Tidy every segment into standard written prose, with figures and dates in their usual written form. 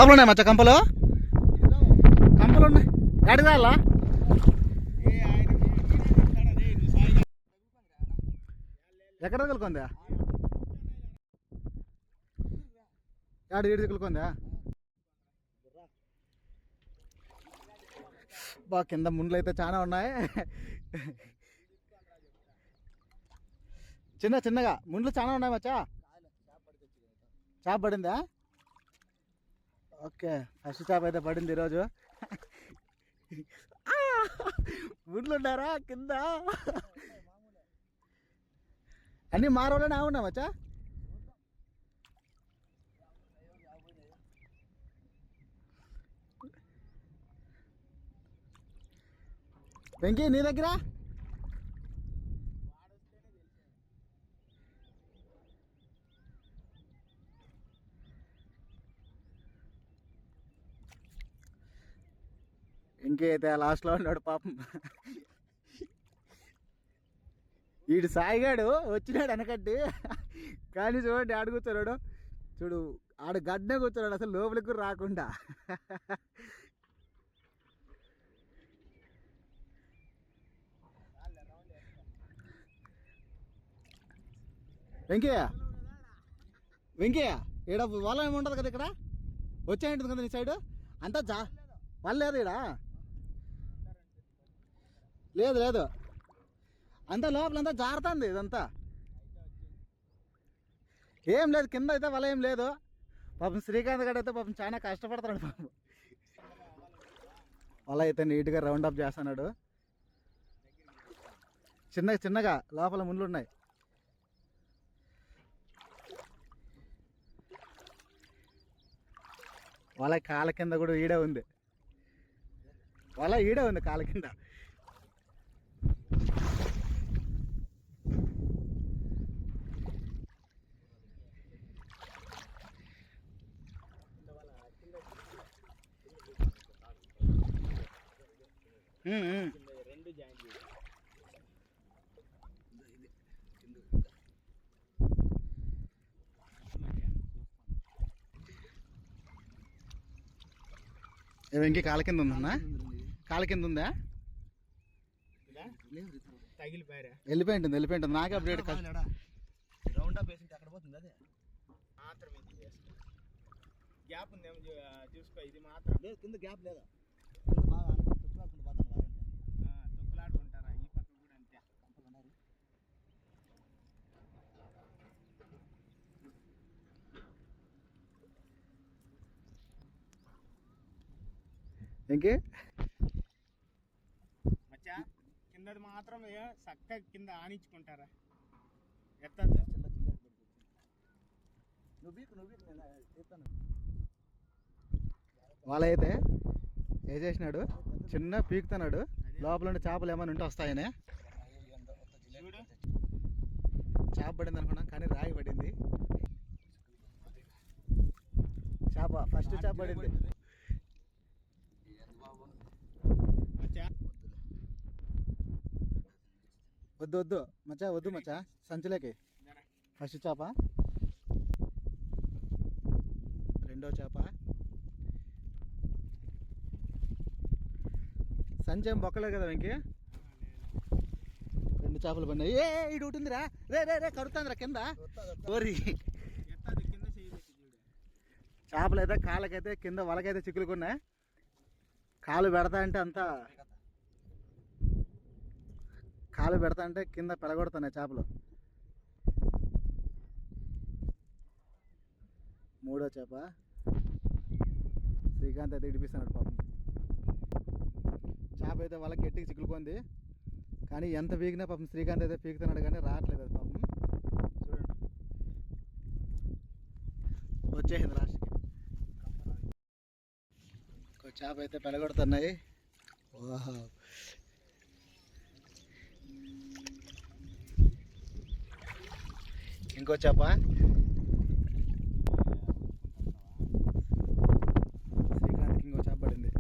లోపల ఉన్నాయి మచ్చ కంపలు ఉన్నాయి గాడి రాలా ఎక్కడ తగులుకుందా ఏడు ఏడు తగులుకుందా బా కింద ముండ్లు అయితే చాలా ఉన్నాయి చిన్నగా ముండ్లు చాలా ఉన్నాయి మచ్చా చేప పడిందా ఓకే ఫస్ట్ చేప అయితే పడింది ఈరోజు ముండ్లు ఉన్నారా కింద అన్నీ మారోళ్ళనే ఉన్నా మచ్చా వెంకీ నీ దగ్గర ఇంకైతే లాస్ట్లో ఉన్నాడు పాపం వీడు సాయిగాడు వచ్చినాడు వెనకట్టి కానీ చూడండి ఆడు కూర్చున్నాడు చూడు ఆడు గడ్డే కూర్చున్నాడు అసలు లోపలికి రాకుండా వెంకయ్య ఈడ వల ఏమి ఉండదు కదా ఇక్కడ వచ్చేయంటుంది కదా నీ సైడు అంతా వల్ల లేదు ఈడ లేదు అంతా లోపలంతా జారుతుంది ఇదంతా ఏం లేదు కింద అయితే వల ఏం లేదు పాపం శ్రీకాంత్ గడ అయితే పాపం చాలా కష్టపడుతున్నాడు పాపం వల అయితే నీట్గా రౌండ్ అప్ చేస్తున్నాడు చిన్నగా లోపల ముళ్ళు ఉన్నాయి వల కాళ్ళ కింద కూడా ఈడే ఉంది వల ఈడే ఉంది కాళ్ళ కింద వెంకీ కాళ్ళ కింద ఉందన్నా కాళ్ళ కింద ఉందా వెళ్ళిపోయి ఉంటుంది నాకే అప్డేట్ రౌండ్ అప్ వేసింటే అక్కడ పోతుంది అదే మాత్రం గ్యాప్ ఉందేమో చూసుకో ఇది మాత్రం లేదు కింద గ్యాప్ లేదా బాగా తొక్కులాడుకుంటూ పోతాను తొక్కులాడుకుంటారా ఈ పక్క కూడా అంతే ఇంకే మచ్చా కిందది మాత్రం చక్కగా కింద ఆనించుకుంటారా ఎత్తాను వాళ్ళైతే ఏ చేసినాడు చిన్న పీకుతున్నాడు లోపల ఉండే చేపలు ఏమైనా ఉంటే వస్తాయనే చేప పడింది అనుకున్నాం కానీ రాయి పడింది చేప ఫస్ట్ చేప పడింది వద్దు మచ్చా వద్దు మచ్చా సంచులేకి ఫస్ట్ చేప రెండో చేప సంచేం బొక్కలే కదా వెంకీ రెండు చేపలు పడినాయి ఇటు ఉంటుందిరా రే కడుతుందిరా కింద ఓరి చేపలు అయితే కాళ్ళకైతే కింద వలకైతే చిక్కులుకున్నాయి కాలు పెడతా అంటే కింద పెరగొడుతున్నాయి చేపలు మూడో చేప శ్రీకాంత్ అయితే ఇడిపిస్తున్నాడు పాపం చేప అయితే వాళ్ళకి గట్టికి చిక్కులుకుంది కానీ ఎంత పీకినా పాపం శ్రీకాంత్ అయితే పీకుతున్నాడు కానీ రావట్లేదు అది పాపం చూడండి వచ్చేసింది లాస్ట్కి చేప అయితే పెరగొడుతున్నాయి ఓహో ఇంకో చేప శ్రీకాంత్కి ఇంకో చేప పడింది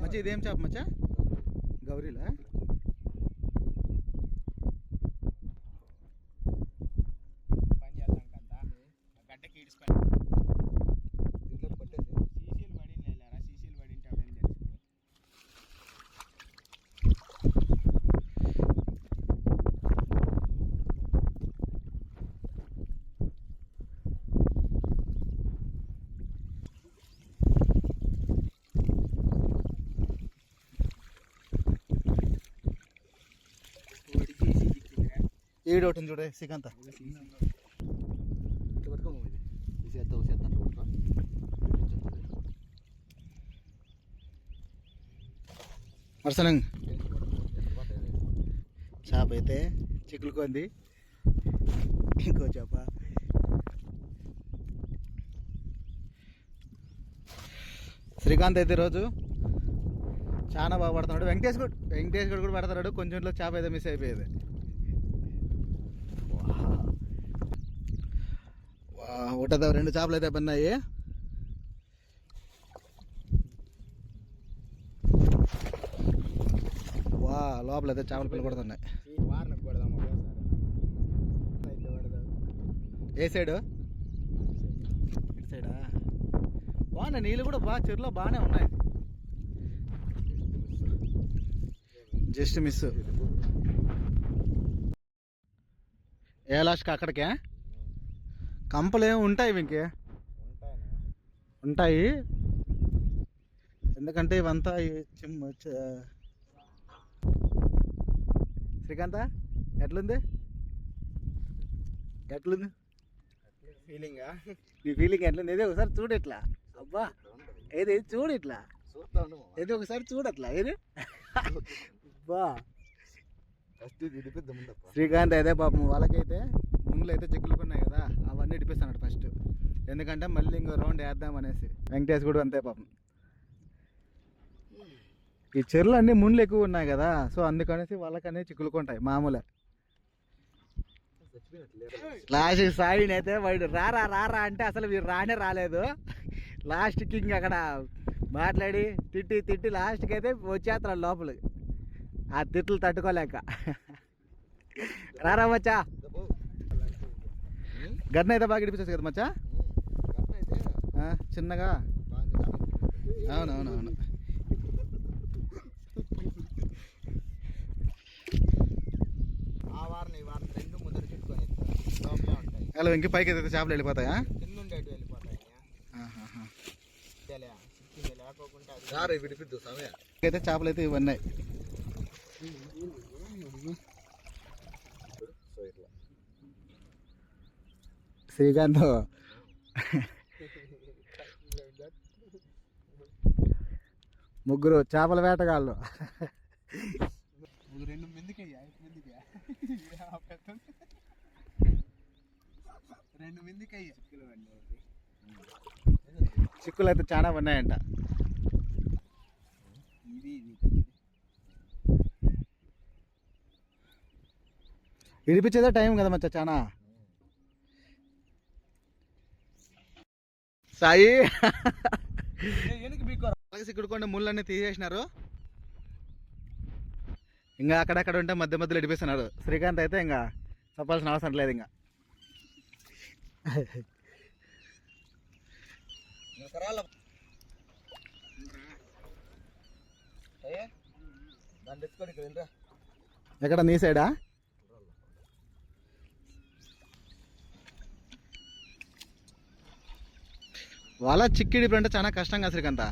మచ్చా ఇదేం చేప మచ్చా గౌరీలా దీంట్లో పట్టేసి సీసీలు పడింది లేరా, సీసీలు పడింటే అప్పుడేం తెలుసు. ఈడు ఒకటి చూడే శ్రీకాంత్ పట్టుకోము ఇది చేద్దాం మర్సనంగ్ చేప అయితే చిక్కులుకుంది, ఇంకో చేప. శ్రీకాంత్ అయితే రోజు చాలా బాగా పడుతున్నాడు. వెంకటేష్ గడు కూడా పడతాడు. కొంచెంలో చేప అయితే మిస్ అయిపోయేది. ఒకటో 2 చేపలు అయితే పన్నాయి. వా లోపల అయితే చేపల పిల్లలు పడుతున్నాయి. వారణకు కొడదాం ఒకేసారి. ఏ సైడు? ఇటు సైడా? బాగున్నాయి నీళ్ళు కూడా, బాగా చెరువులో బాగానే ఉన్నాయి. Just miss. ఏ లాస్ట్కి అక్కడికే కంపలు ఏమి ఉంటాయి ఇంకే ఉంటాయి. ఎందుకంటే ఇవంతా శ్రీకాంత ఎట్లుంది ఫీలింగా? నీ ఫీలింగ్ ఎట్లుంది? ఏదో ఒకసారి చూడు ఇట్లా. అబ్బా ఏది చూడు ఇట్లా, ఏదో ఒకసారి చూడట్లా ఏది. అబ్బా శ్రీకాంత్ అయితే పాపం వాళ్ళకైతే ముందులో అయితే చిక్కులుకున్నాయి కదా, అవన్నీ ఇడిపిస్తున్నాడు ఫస్ట్. ఎందుకంటే మళ్ళీ ఇంకో రౌండ్ వేద్దాం అనేసి. వెంకటేష్ కూడా అంతే పాపం. ఈ చెరువులు అన్నీ ముండ్లు ఎక్కువ ఉన్నాయి కదా, సో అందుకనేసి వాళ్ళకనే చిక్కులుకుంటాయి మామూలే. లాస్ట్ సాయిని అయితే వాడు రారా రారా అంటే అసలు వీరు రానే రాలేదు. లాస్ట్కి ఇంక అక్కడ మాట్లాడి తిట్టి లాస్ట్కి అయితే వచ్చేస్తాడు లోపలికి, ఆ తిట్లు తట్టుకోలేక. రారా మచ్చా, గడ్డ అయితే బాగా ఇడిపించచ్చు కదా మచ్చా, చిన్నగా. అవునవునవును. ఆ వారం ఈ వారం 2 ముందర చుట్టుకొని లోపలే ఉంటాయి. అలా ఇంక పైకి అయితే చేపలు వెళ్ళిపోతాయా? కింద ఉండేటి వెళ్ళిపోతాయి. లేకపోకుండా విడిపిద్దు సమయ అయితే చేపలు అయితే ఇవన్నీ. శ్రీకాంత్ ముగ్గురు చేపల వేటగాళ్ళు. 2 మందికయ్యా, 2 మందికయ్యా చిక్కులు పడినాయి. చిక్కులు అయితే చాలా ఉన్నాయంట. ఇడిపించేదే టైం కదా మచ్చా చాలా. సాయి సిక్కుడుకోండి ముళ్ళన్నీ తీసేసినారు. ఇంకా అక్కడక్కడ ఉంటే మధ్య మధ్యలో ఇడిపిస్తున్నారు. శ్రీకాంత్ అయితే ఇంకా చెప్పాల్సిన అవసరం లేదు. ఇంకా ఎక్కడ నీ సైడా? వాళ్ళ చిక్కిడి అంటే చాలా కష్టంగా శ్రీకాంత.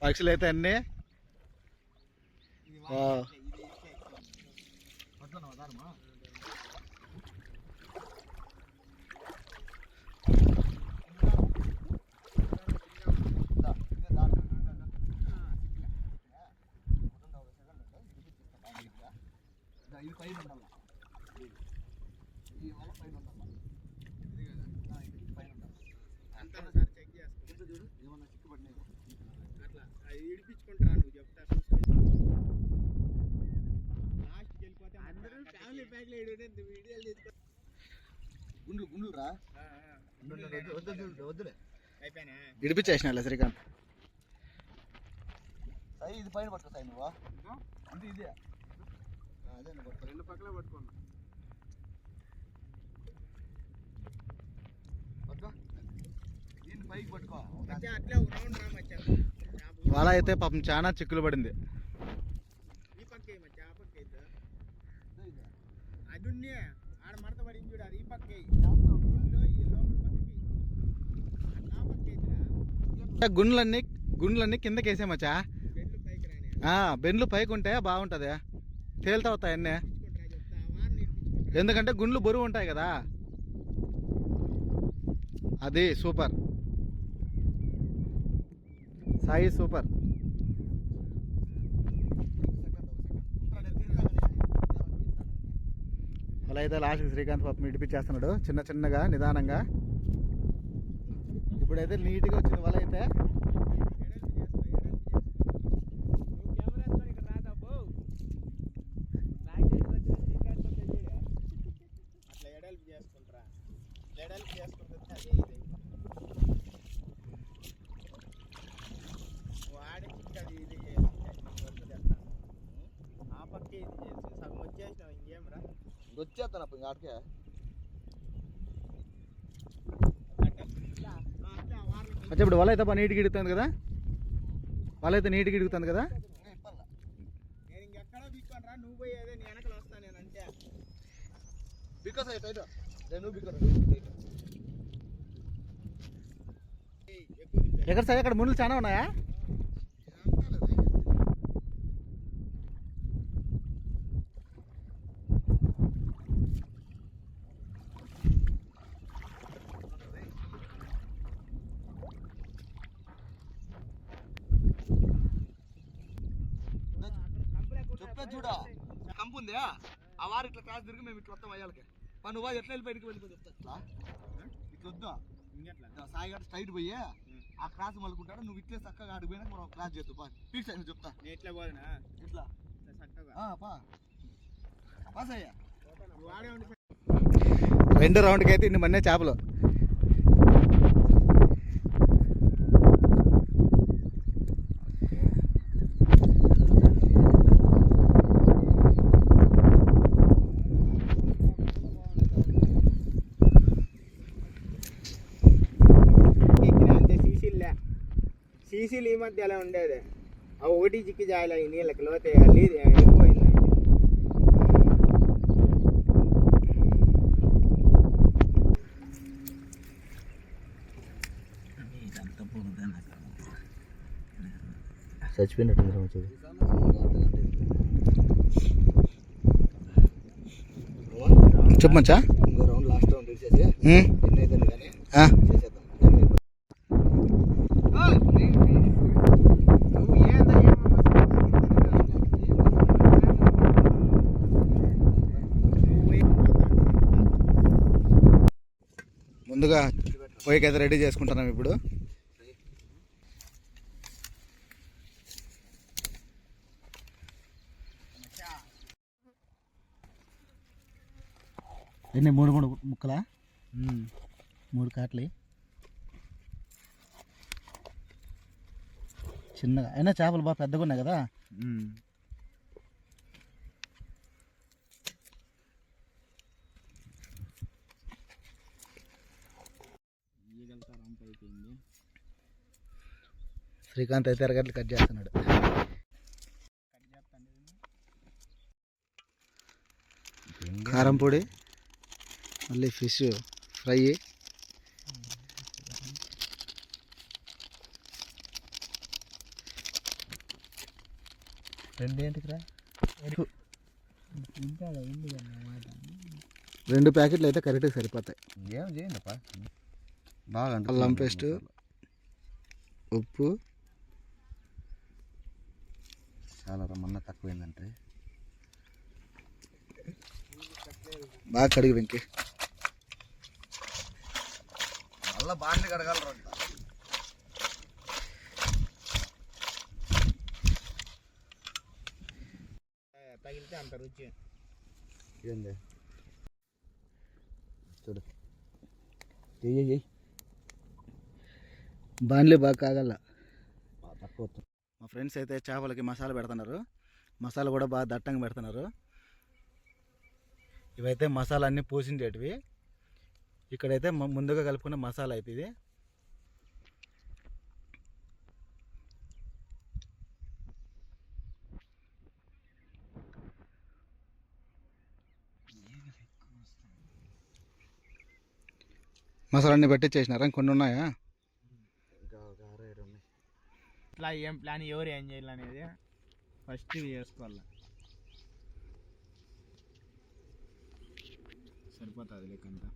పక్షులు అయితే అన్నీ ఇది పైన ఉండాలి, ఈ వల్ల పైన ఉండాలి, ఇది పైన ఉండాలి. అంతా సార్ చెక్ చేసుకో చూడు ఏమన్నా చిక్కుపడినాయి అట్లా అది ఇడిపించుకుంటారా నువ్వు చెప్తా చూసుకుంటా. లాస్ట్కి వెళ్ళిపోతే అందరూ ఫ్యామిలీ ప్యాక్లో వీడియోలు తీసుకో. గుండ్లు రా వద్దులే అయిపోయినా ఇడిపించేసిన శ్రీకాంత్. సాయి ఇది పైన పట్టుకో సాయి నువ్వు అంటే ఇదే అదే పట్టుకో రెండు పక్కలే పట్టుకున్నా పట్టుకో దీన్ని పైకి పట్టుకో అట్లే రౌండ్ రా మచ్చా వల అయితే పాపం చాలా చిక్కులు పడింది. ఈ పక్క మచ్చా ఆ పక్క అది ఆడ మడత పడింది చూడు అది ఈ పక్క ఈ లోపల పక్కకి గుండ్లన్నీ కిందకి వేసామచ్చా. బెండ్లు పైకి రాని బెండ్లు పైకి ఉంటే బాగుంటుంది, తేలుతా అవుతాయి అన్నీ. చెప్తా వారం నేర్పించుకుంటా ఎందుకంటే గుండ్లు బరువు ఉంటాయి కదా. అది సూపర్ సాయి, సూపర్. అలా అయితే లాస్ట్ శ్రీకాంత్ పాపం ఇడిపించేస్తున్నాడు చిన్న చిన్నగా నిదానంగా. ఇప్పుడైతే నీట్గా వచ్చింది వల అయితే. అట్లా ఎడల్పు చేసుకుంటారా ఎడల్పు చేసుకుంటే అదే వాడే అది ఇది ఆ పక్క ఇది చేసి సగం వచ్చేసినావు ఇంకేం రా వచ్చేస్తాను అప్పుడు ఆడికే అంటే ఇప్పుడు వల అయితే బాగా నీట్గా ఇడుగుతుంది కదా, వల అయితే నీట్గా ఇడుగుతుంది కదా. నేను ఇంకెక్కడో బిక్కోను రా నువ్వు పోయేదే నీ వెనకలు వస్తాను నేను అంటే బికాస్ అయితే నేను బికాస్ ఎక్కడ సార్ అక్కడ ముళ్ళు చాలా ఉన్నాయా? చూడా కంపు ఉంది ఆ వారు ఇట్లా క్లాస్ తిరిగి మేము ఇట్లా వస్తాం అయ్యాలకి నువ్వు ఎట్లా వెళ్ళి బయటకు వెళ్ళిపోయి చెప్తా ఇట్లా ఇట్లా వద్దా ఇంకెట్లా సాయి గారు స్ట్రైట్ పోయి ఆ క్లాస్ మలుకుంటాడు నువ్వు ఇట్లే చక్కగా ఆడికి పోయినా మనం క్లాస్ చేద్దాం ఫిక్స్ అయ్యి చెప్తా నేను ఎట్లా పోదునా ఇట్లా చక్కగా పాస్ అయ్యా వాడే ఉండి రెండు రౌండ్కి అయితే ఇన్ని మన్నే చేపలు. అంతే సీసీలు ఈ మధ్య ఎలా ఉండేది ఆ ఒకటి చిక్కి జాయిలా ఈ నీళ్ళకి లోతే వెళ్ళిపోయింది. చచ్చిపోయినట్టు చెప్పమచ్చా. ఇంకో రౌండ్ లాస్ట్ రౌండ్ ఇచ్చేసి ఎన్ని అయితే కానీ చేసేద్దాం. నువ్వు ఏందా ముందుగా పొయ్యికి అయితే రెడీ చేసుకుంటున్నాం ఇప్పుడు. ఎన్ని మూడు ముక్కలా, 3 కాట్లే చిన్నగా అయినా చేపలు బాగా పెద్దగా ఉన్నాయి కదా. శ్రీకాంత్ అయితే ఎరగట్లు కట్ చేస్తున్నాడు. కారం పొడి, మళ్ళీ ఫిష్ ఫ్రై, రెండేంటికిరా 2 ప్యాకెట్లు అయితే కరెక్ట్గా సరిపోతాయి. ఏం చేయండి బాగా అల్లం పేస్ట్, ఉప్పు చాలా రమ్మన్న తక్కువైందంటే బాగా కడిగి వెంకి. మళ్ళీ బాండి కడగలరు తగిలితే అంత రుచి ఏంది చూడు బాన్లే బాగా కాగల తక్కువ మా ఫ్రెండ్స్ అయితే చేపలకి మసాలా పెడుతున్నారు. మసాలా కూడా బాగా దట్టంగా పెడుతున్నారు. ఇవైతే మసాలా అన్నీ పూసిండేటివి. ఇక్కడైతే ముందుగా కలుపుకున్న మసాలా అయితే ఇది. మసాలా అన్నీ పట్టించేసినారా? కొన్ని ఉన్నాయా? ఇట్లా ఏం ప్లాన్, ఎవరు ఏం చేయాలనేది ఫస్ట్ చేసుకోవాలి. సరిపోతుంది లేకంతా.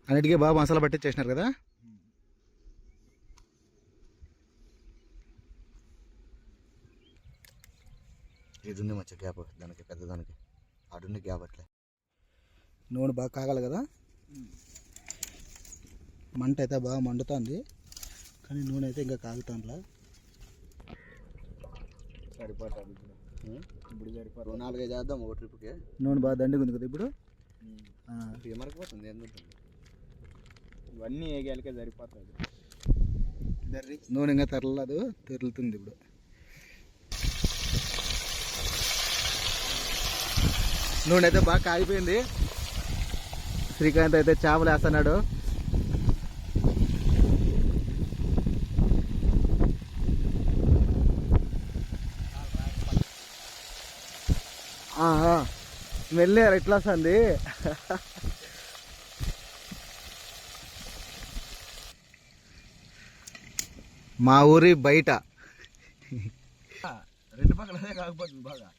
అన్నిటికీ బాగా మసాలా పట్టించేసినారు కదా. ఇది ఉంది మంచి గ్యాప్ దానికి, పెద్ద దానికి అడుంది గ్యాప్. అట్లే నూనె బాగా కాగాలి కదా. మంట అయితే బాగా మండుతుంది, కానీ నూనె అయితే ఇంకా కాగుతాంట్లా. సరిపోతుంది ఇప్పుడు సరిపోతుంది. 4-5 వేద్దాం ఒక ట్రిప్కి. నూనె బాగా దండిగా ఉంది కదా ఇప్పుడు. ఏమరకపోతుంది ఎందుకు? ఇవన్నీ వేగాలికే సరిపోతుంది. నూనె ఇంకా తెరులుతుంది ఇప్పుడు. నూనె అయితే బాగా కాగిపోయింది. శ్రీకాంత్ అయితే చేపలు వేస్తున్నాడు. స్మెల్ ఎట్లా వస్తుంది? మా ఊరి బయట 2 పక్కల కాకపోతుంది బాగా.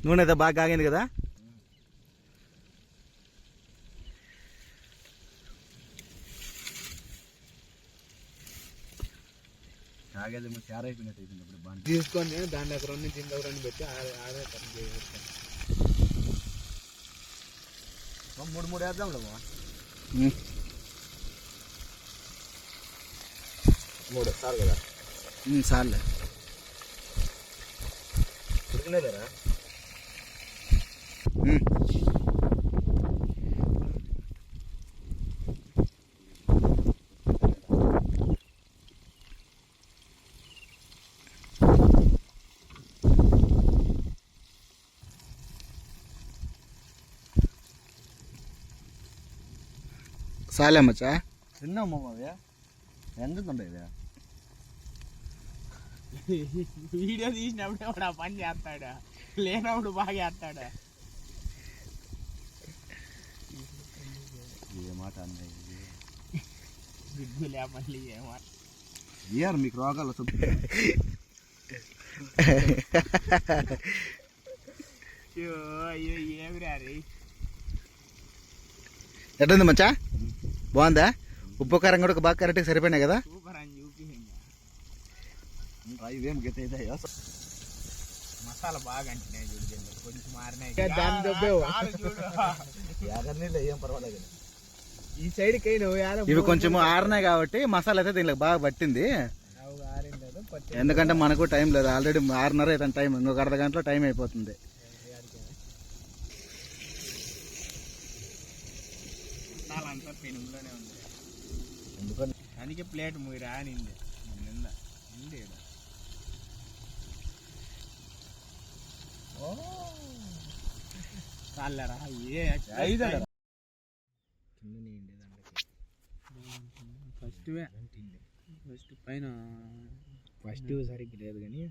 నూనె అయితే బాగా కాగింది కదా. కాగేది చారు అయిపోయినట్టు అయిపోయింది. ఇప్పుడు బాగా తీసుకొని దాని దగ్గర దీని దగ్గర పెట్టి ఆడే పని చేయవచ్చు. 3 వేద్దాం లేమో. 3 సార్ కదా. సార్లే ఉడికినేదేరా. సాలే మచ్చా. తిన్నాము అవి ఎంత ఉండే వీడియో తీసినప్పుడు కూడా పని చేస్తాడా, లేనప్పుడు బాగా చేస్తాడా? ఏ మాట అన్నాయి బిడ్గులే మళ్ళీ ఏమాట ఏర్ మీకు రోగాలు అయ్యో ఏమి రారి. ఎట్లుంది మచ్చా? బాగుందా? ఉప్పు కారం కూడా బాగా కరెక్ట్గా సరిపోయినాయి కదా. సూపర్ అని చూపి ఇవేం గత మసాలా బాగా అంటున్నాయి చూడు, కొంచెం మారినాయి. ఏం పర్వాలేదు. ఈ సైడ్కి ఇవి కొంచెం ఆరినాయి కాబట్టి మసాలా అయితే దీనికి బాగా పట్టింది. ఎందుకంటే మనకు టైం లేదు, ఆల్రెడీ 6:30 అయితే టైం, ఇంకొక అర్ధ గంటలో టైం అయిపోతుంది. మసాలా పెనుగులోనే ఉంది, ఎందుకని అందుకే ప్లేట్ మూయి రానింది నింద ఉంది. చాలరా ఏ ఫస్ట్ పైన ఫస్ట్ సరిగ్గా లేదు కానీ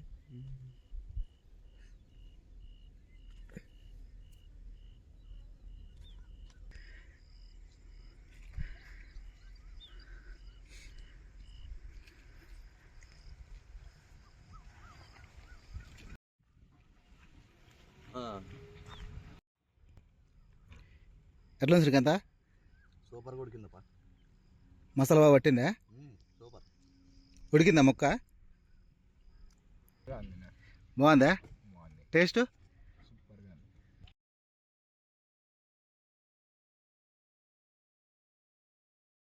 ఎట్లా ఉంది శ్రీకాంత? సూపర్ ఉడికిందప్పా. మసాలా బాగా పట్టిందా? సూపర్ ఉడికిందా ముక్క? బాగుందా టేస్ట్?